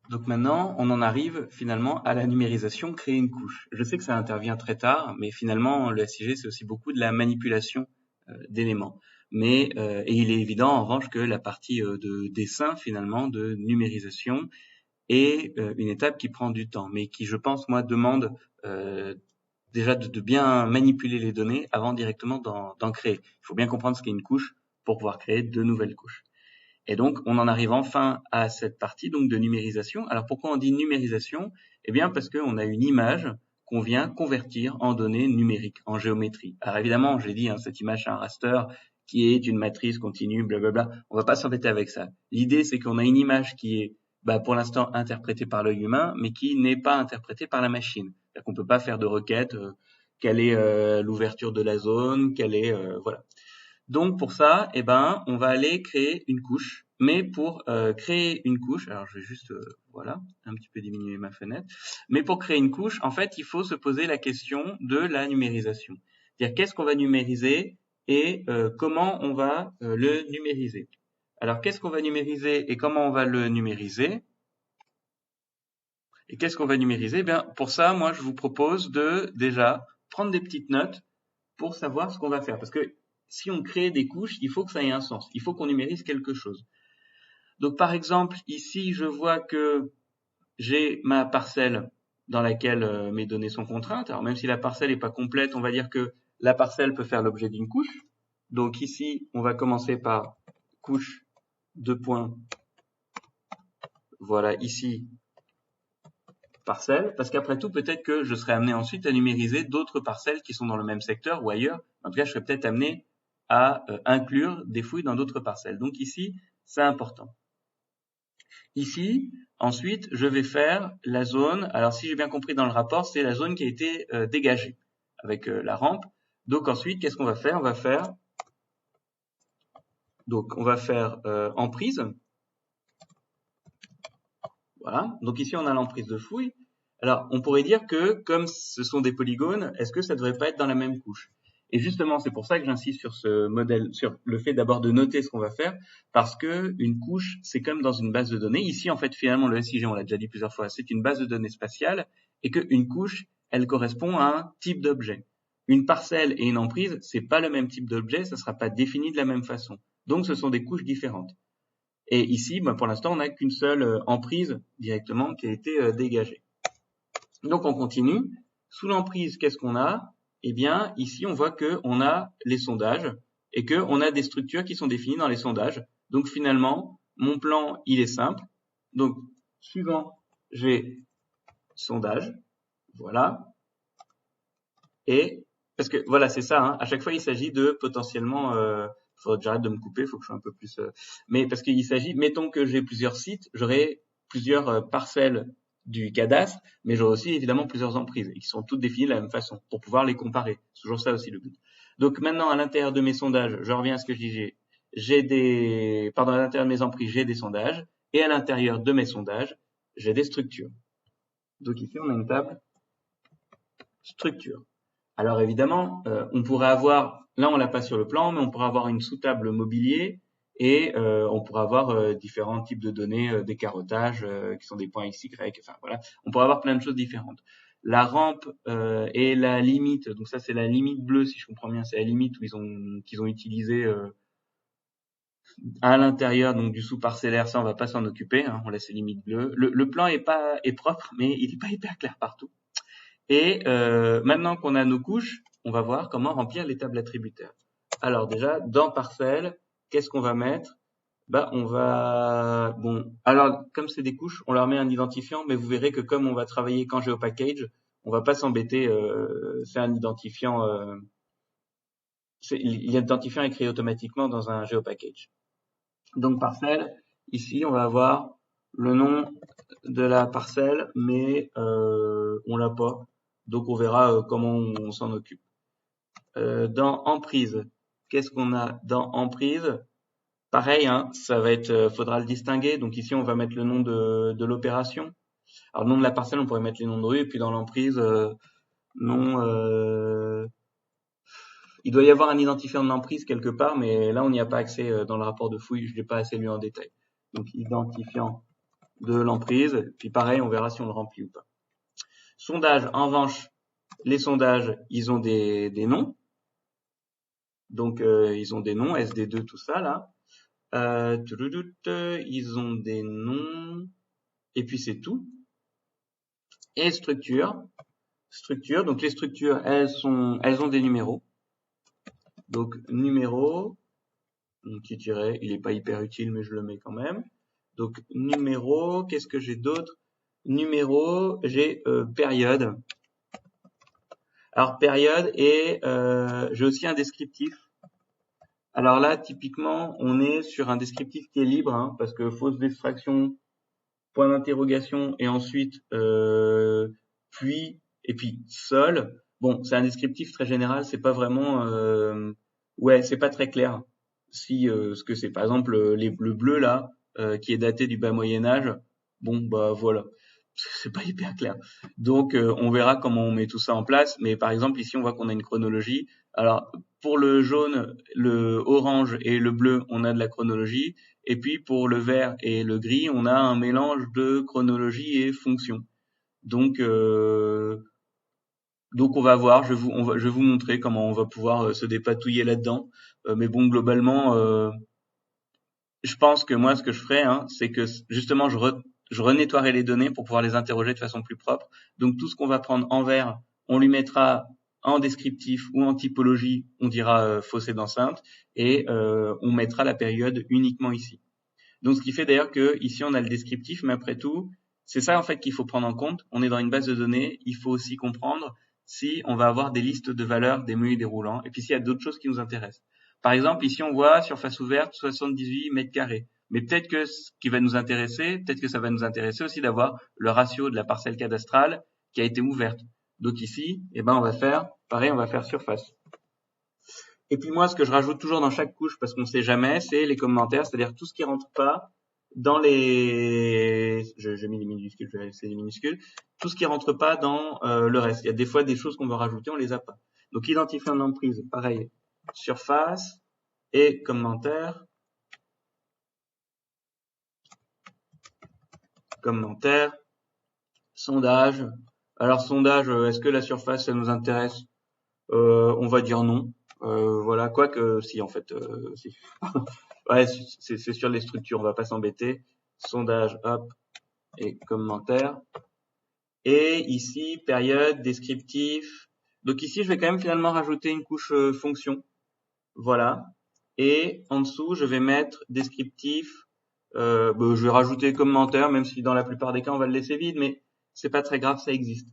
Donc maintenant, on en arrive finalement à la numérisation, créer une couche. Je sais que ça intervient très tard, mais finalement, le SIG, c'est aussi beaucoup de la manipulation d'éléments. Et il est évident en revanche que la partie de dessin, finalement, de numérisation, est une étape qui prend du temps, mais qui, je pense, moi, demande euh, déjà de bien manipuler les données avant directement d'en créer. Il faut bien comprendre ce qu'est une couche pour pouvoir créer de nouvelles couches. Et donc, on en arrive enfin à cette partie donc de numérisation. Alors, pourquoi on dit numérisation? Eh bien, parce qu'on a une image qu'on vient convertir en données numériques, en géométrie. Alors, évidemment, j'ai dit, hein, cette image, c'est un raster qui est une matrice continue, blablabla. On va pas s'embêter avec ça. L'idée, c'est qu'on a une image qui est, pour l'instant, interprétée par l'œil humain, mais qui n'est pas interprétée par la machine. C'est-à-dire qu'on peut pas faire de requête, quelle est l'ouverture de la zone, quelle est, voilà. Donc pour ça, on va aller créer une couche. Mais pour créer une couche, alors je vais juste voilà, un petit peu diminuer ma fenêtre. Mais pour créer une couche, en fait, il faut se poser la question de la numérisation. C'est-à-dire qu'est-ce qu'on va numériser et comment on va le numériser. Alors qu'est-ce qu'on va numériser et comment on va le numériser? Et qu'est-ce qu'on va numériser? Eh bien, pour ça, moi, je vous propose de déjà prendre des petites notes pour savoir ce qu'on va faire. Parce que si on crée des couches, il faut que ça ait un sens. Il faut qu'on numérise quelque chose. Donc, par exemple, ici, je vois que j'ai ma parcelle dans laquelle mes données sont contraintes. Alors, même si la parcelle n'est pas complète, on va dire que la parcelle peut faire l'objet d'une couche. Donc, ici, on va commencer par couche, deux points. Voilà, ici, parcelle, parce qu'après tout, peut-être que je serai amené ensuite à numériser d'autres parcelles qui sont dans le même secteur ou ailleurs. En tout cas, je serai peut-être amené à inclure des fouilles dans d'autres parcelles. Donc ici, c'est important. Ici, ensuite, je vais faire la zone. Alors, si j'ai bien compris dans le rapport, c'est la zone qui a été dégagée avec la rampe. Donc ensuite, qu'est-ce qu'on va faire? On va faire emprise. Voilà. Donc ici, on a l'emprise de fouille. Alors, on pourrait dire que, comme ce sont des polygones, est-ce que ça ne devrait pas être dans la même couche? Et justement, c'est pour ça que j'insiste sur ce modèle, sur le fait d'abord de noter ce qu'on va faire, parce que une couche, c'est comme dans une base de données. Ici, en fait, finalement, le SIG, on l'a déjà dit plusieurs fois, c'est une base de données spatiale, et qu'une couche, elle correspond à un type d'objet. Une parcelle et une emprise, c'est pas le même type d'objet, ça sera pas défini de la même façon. Donc, ce sont des couches différentes. Et ici, pour l'instant, on n'a qu'une seule emprise directement qui a été dégagée. Donc on continue. Sous l'emprise, qu'est-ce qu'on a? Eh bien, ici, on voit qu'on a les sondages et qu'on a des structures qui sont définies dans les sondages. Donc finalement, mon plan, il est simple. Donc, suivant, j'ai sondage. Voilà. Et, parce que voilà, c'est ça, hein, à chaque fois, il s'agit de potentiellement, faudrait que j'arrête de me couper, faut que je sois un peu plus, mais parce qu'il s'agit, mettons que j'ai plusieurs sites, j'aurai plusieurs parcelles du cadastre, mais j'aurai aussi évidemment plusieurs emprises et qui sont toutes définies de la même façon pour pouvoir les comparer. C'est toujours ça aussi le but. Donc maintenant, à l'intérieur de mes sondages, je reviens à ce que je disais, à l'intérieur de mes emprises, j'ai des sondages et à l'intérieur de mes sondages, j'ai des structures. Donc ici, on a une table structure. Alors évidemment, on pourrait avoir, là on l'a pas sur le plan, mais on pourrait avoir une sous-table mobilier et on pourrait avoir différents types de données, des carottages qui sont des points x, y, enfin voilà, on pourrait avoir plein de choses différentes. La rampe et la limite, donc ça c'est la limite bleue si je comprends bien, c'est la limite où qu'ils ont utilisé à l'intérieur donc du sous-parcellaire, ça on va pas s'en occuper, hein, on laisse les limites bleues. Le plan est propre, mais il est pas hyper clair partout. Et maintenant qu'on a nos couches, on va voir comment remplir les tables attributaires. Alors déjà, dans parcelle, qu'est-ce qu'on va mettre? Alors comme c'est des couches, on leur met un identifiant, mais vous verrez que comme on va travailler qu'en GeoPackage, on va pas s'embêter, c'est un identifiant, l'identifiant est créé automatiquement dans un GeoPackage. Donc parcelle, ici on va avoir le nom de la parcelle, mais on l'a pas. Donc on verra comment on s'en occupe. Dans emprise, qu'est-ce qu'on a dans emprise? Pareil, hein, ça va être, faudra le distinguer. Donc ici on va mettre le nom de l'opération. Alors le nom de la parcelle, on pourrait mettre les noms de rue, et puis dans l'emprise, nom. Il doit y avoir un identifiant de l'emprise quelque part, mais là on n'y a pas accès dans le rapport de fouille. Je l'ai pas assez lu en détail. Donc identifiant de l'emprise. Puis pareil, on verra si on le remplit ou pas. Sondage, en revanche, les sondages, ils ont des noms. Donc, ils ont des noms, SD2, tout ça, là. Ils ont des noms. Et puis, c'est tout. Et structure. Structure. Donc, les structures, elles ont des numéros. Donc, numéro. Petit tiret. Il est pas hyper utile, mais je le mets quand même. Donc, numéro. Qu'est-ce que j'ai d'autre? Numéro, j'ai période. Alors, période et j'ai aussi un descriptif. Alors là, typiquement, on est sur un descriptif qui est libre, hein, parce que fausse d'extraction, point d'interrogation, et ensuite puis, et puis sol. Bon, c'est un descriptif très général, c'est pas vraiment, ouais, c'est pas très clair. Si ce que c'est, par exemple, le bleu là, qui est daté du bas Moyen Âge, bon, bah voilà, c'est pas hyper clair. Donc, on verra comment on met tout ça en place. Mais par exemple, ici, on voit qu'on a une chronologie. Alors, pour le jaune, le orange et le bleu, on a de la chronologie. Et puis, pour le vert et le gris, on a un mélange de chronologie et fonction. Donc, on va voir. Je vais vous montrer comment on va pouvoir se dépatouiller là-dedans. Mais bon, globalement, je pense que moi, ce que je ferais, hein, c'est que justement, je renettoierai les données pour pouvoir les interroger de façon plus propre. Donc, tout ce qu'on va prendre en vert, on lui mettra en descriptif ou en typologie, on dira fossé d'enceinte, et on mettra la période uniquement ici. Donc, ce qui fait d'ailleurs que ici, on a le descriptif, mais après tout, c'est ça en fait qu'il faut prendre en compte. On est dans une base de données, il faut aussi comprendre si on va avoir des listes de valeurs des menus déroulants, et puis s'il y a d'autres choses qui nous intéressent. Par exemple, ici, on voit surface ouverte 78 mètres carrés. Mais peut-être que ce qui va nous intéresser, peut-être que ça va nous intéresser aussi d'avoir le ratio de la parcelle cadastrale qui a été ouverte. Donc ici, eh ben, on va faire, pareil, on va faire surface. Et puis moi, ce que je rajoute toujours dans chaque couche, parce qu'on ne sait jamais, c'est les commentaires, c'est-à-dire tout ce qui rentre pas dans les... J'ai mis les minuscules, je vais laisser les minuscules. Tout ce qui rentre pas dans le reste. Il y a des fois des choses qu'on veut rajouter, on les a pas. Donc identifiant d'emprise, pareil, surface et commentaire. Commentaire, sondage. Alors sondage, est-ce que la surface, ça nous intéresse? On va dire non. Voilà, quoique si en fait, si. Ouais, c'est sur les structures, on va pas s'embêter. Sondage, hop, et commentaire. Et ici, période, descriptif. Donc ici, je vais quand même finalement rajouter une couche fonction. Voilà. Et en dessous, je vais mettre descriptif. Je vais rajouter commentaire, même si dans la plupart des cas, on va le laisser vide, mais c'est pas très grave, ça existe.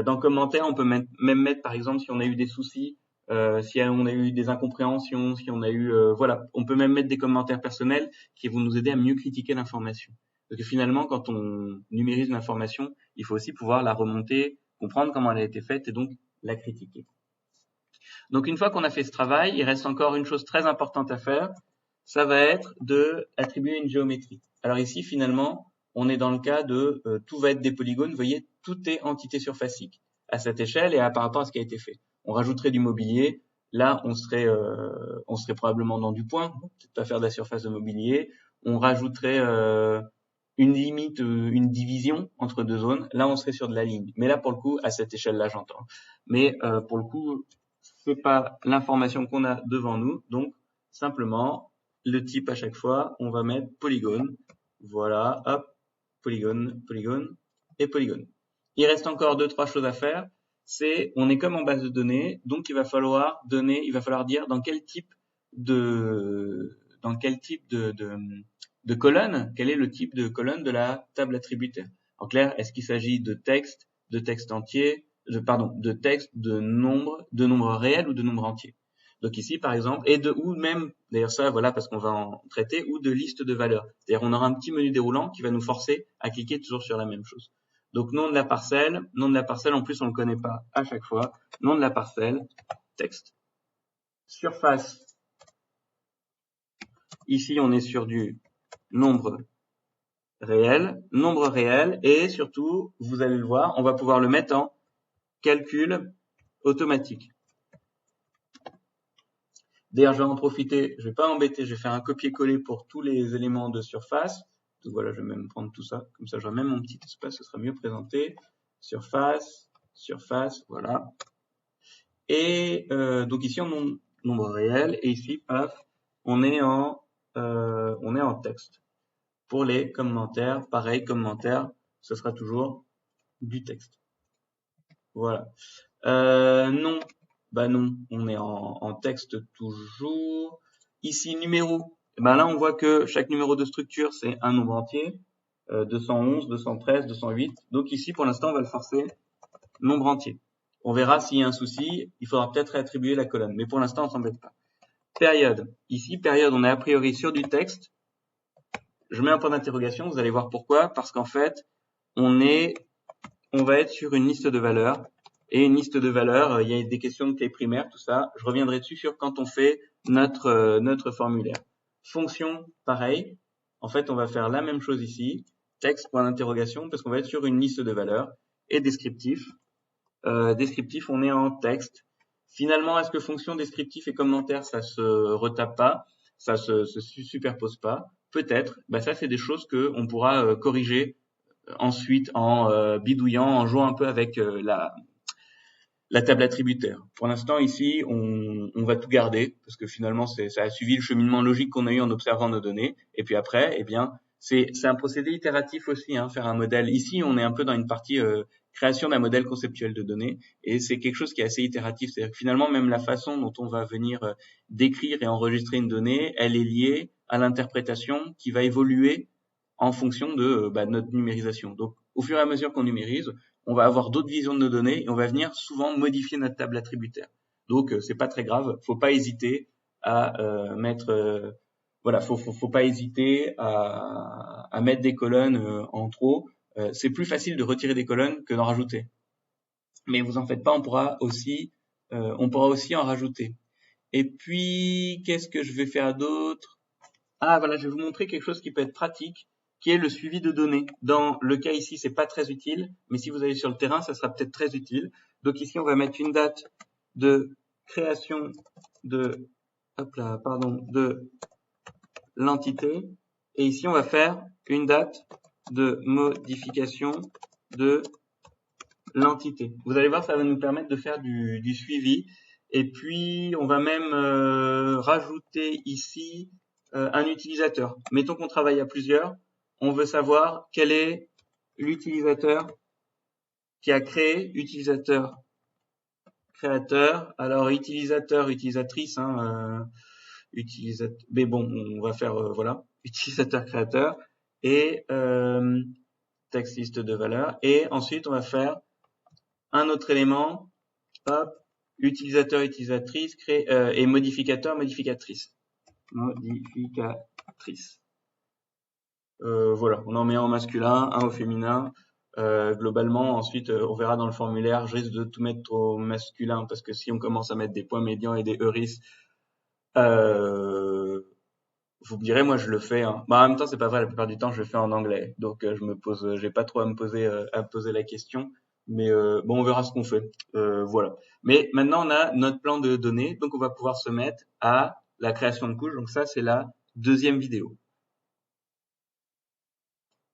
Dans commentaire, on peut même mettre, par exemple, si on a eu des soucis, si on a eu des incompréhensions, si on a eu, voilà, on peut même mettre des commentaires personnels qui vont nous aider à mieux critiquer l'information. Parce que finalement, quand on numérise l'information, il faut aussi pouvoir la remonter, comprendre comment elle a été faite et donc la critiquer. Donc une fois qu'on a fait ce travail, il reste encore une chose très importante à faire, ça va être de attribuer une géométrie. Alors ici, finalement, on est dans le cas de tout va être des polygones. Vous voyez, tout est entité surfacique à cette échelle et par rapport à ce qui a été fait. On rajouterait du mobilier. Là, on serait probablement dans du point. On peut-être pas faire de la surface de mobilier. On rajouterait une limite, une division entre deux zones. Là, on serait sur de la ligne. Mais là, pour le coup, à cette échelle-là, j'entends. Mais pour le coup, c'est pas l'information qu'on a devant nous. Donc, simplement, le type à chaque fois, on va mettre polygone. Voilà, hop, polygone, polygone et polygone. Il reste encore deux, trois choses à faire. On est comme en base de données, donc il va falloir dire dans quel type de colonne, quel est le type de colonne de la table attributaire. En clair, est-ce qu'il s'agit de texte entier, de texte, de nombre réel ou de nombre entier. Donc ici, par exemple, ou même, d'ailleurs ça, voilà, parce qu'on va en traiter, ou de liste de valeurs. C'est-à-dire, on aura un petit menu déroulant qui va nous forcer à cliquer toujours sur la même chose. Donc, nom de la parcelle, en plus, on le connaît pas à chaque fois. Nom de la parcelle, texte. Surface. Ici, on est sur du nombre réel, et surtout, vous allez le voir, on va pouvoir le mettre en calcul automatique. D'ailleurs, je vais en profiter, je vais pas m'embêter, je vais faire un copier-coller pour tous les éléments de surface. Donc voilà, je vais même prendre tout ça. Comme ça, j'aurai même mon petit espace, ce sera mieux présenté. Surface, surface, voilà. Et donc ici, on nombre réel. Et ici, paf, on est en texte. Pour les commentaires, pareil, commentaires, ce sera toujours du texte. Voilà. Non, bah non, on est en texte toujours. Ici, numéro. Et ben là, on voit que chaque numéro de structure, c'est un nombre entier. 211, 213, 208. Donc ici, pour l'instant, on va le forcer nombre entier. On verra s'il y a un souci. Il faudra peut-être réattribuer la colonne. Mais pour l'instant, on s'embête pas. Période. Ici, période, on est a priori sur du texte. Je mets un point d'interrogation. Vous allez voir pourquoi. Parce qu'en fait, on va être sur une liste de valeurs. Et une liste de valeurs, il y a des questions de clés primaires, tout ça. Je reviendrai dessus sur quand on fait notre formulaire. Fonction, pareil. En fait, on va faire la même chose ici. Texte, point d'interrogation, parce qu'on va être sur une liste de valeurs. Et descriptif. Descriptif, on est en texte. Finalement, est-ce que fonction, descriptif et commentaire, ça se retape pas? Ça se superpose pas? Peut-être. Bah, ça, c'est des choses que on pourra corriger ensuite en bidouillant, en jouant un peu avec la table attributaire. Pour l'instant, ici, on va tout garder parce que finalement, ça a suivi le cheminement logique qu'on a eu en observant nos données. Et puis après, eh bien, c'est un procédé itératif aussi, hein, faire un modèle. Ici, on est un peu dans une partie création d'un modèle conceptuel de données et c'est quelque chose qui est assez itératif. C'est-à-dire que finalement, même la façon dont on va venir décrire et enregistrer une donnée, elle est liée à l'interprétation qui va évoluer en fonction de notre numérisation. Donc, au fur et à mesure qu'on numérise, on va avoir d'autres visions de nos données et on va venir souvent modifier notre table attributaire. Donc c'est pas très grave, faut pas hésiter à mettre voilà, faut pas hésiter à mettre des colonnes en trop. C'est plus facile de retirer des colonnes que d'en rajouter. Mais vous en faites pas, on pourra aussi en rajouter. Et puis qu'est-ce que je vais faire d'autre? Ah voilà, je vais vous montrer quelque chose qui peut être pratique, qui est le suivi de données. Dans le cas ici, c'est pas très utile, mais si vous allez sur le terrain, ça sera peut-être très utile. Donc ici, on va mettre une date de création de, de l'entité. Et ici, on va faire une date de modification de l'entité. Vous allez voir, ça va nous permettre de faire du suivi. Et puis, on va même rajouter ici un utilisateur. Mettons qu'on travaille à plusieurs. On veut savoir quel est l'utilisateur qui a créé, utilisateur, créateur. Alors, utilisateur, utilisatrice, mais bon, on va faire, voilà, utilisateur, créateur et texte liste de valeurs. Et ensuite, on va faire un autre élément, hop, utilisateur, utilisatrice, et modificateur, modificatrice. Modificatrice. Voilà, on en met un au masculin, un au féminin. Globalement, ensuite, on verra dans le formulaire, je risque de tout mettre au masculin parce que si on commence à mettre des points médians et des euris, vous me direz, moi je le fais. Hein. Bah, en même temps, c'est pas vrai, la plupart du temps, je le fais en anglais, donc j'ai pas trop à me poser la question. Mais bon, on verra ce qu'on fait. Voilà. Mais maintenant, on a notre plan de données, donc on va pouvoir se mettre à la création de couches. Donc ça, c'est la deuxième vidéo.